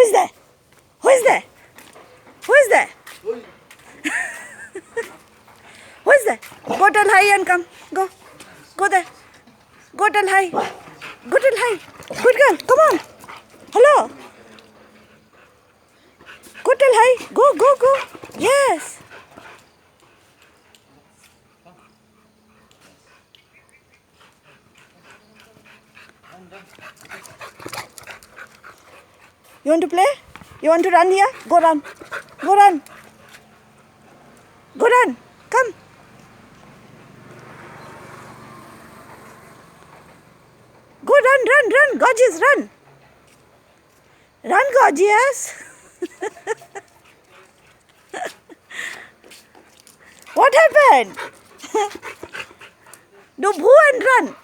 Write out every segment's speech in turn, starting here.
is there? Who is there? Who is there? Who is there? Go tell hi and come. Go. Go there. Go tell hi. Go tell hi. Good girl. Come on. Hello. Go tell hi. Go, go, go. Yes. You want to play? You want to run here? Go run. Go run. Go run. Come. Go run, run, run. Gorgeous, run. Run, Gorgeous. What happened? Do boo and run.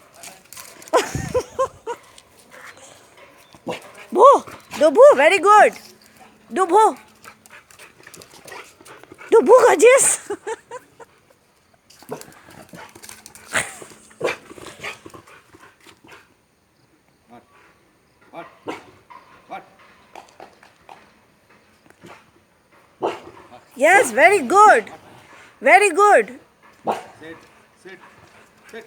Boo. Do boo. Very good. Do boo. Do boo, Gorgeous. What? Yes, very good. Very good. Sit. Sit.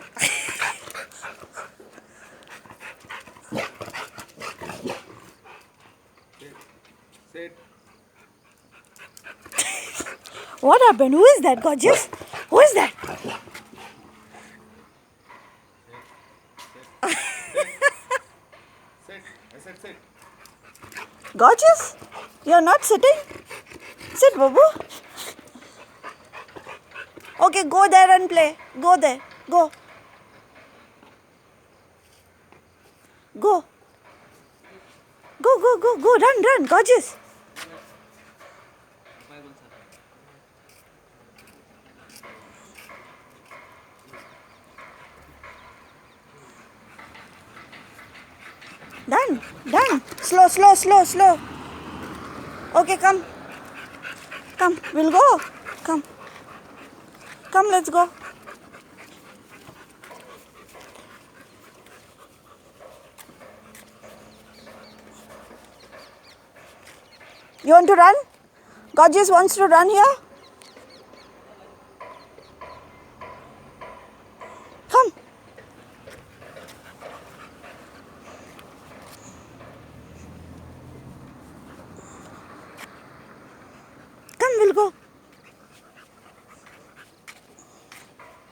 What happened? Who is that, Gorgeous? Who is that? Sit. I said sit. Gorgeous? You're not sitting? Sit, Babu. Okay, go there and play. Go there. Go. Go. Go. Run. Gorgeous. Done. Slow. Okay, come. We'll go. Come, let's go. You want to run? Gorgeous wants to run here.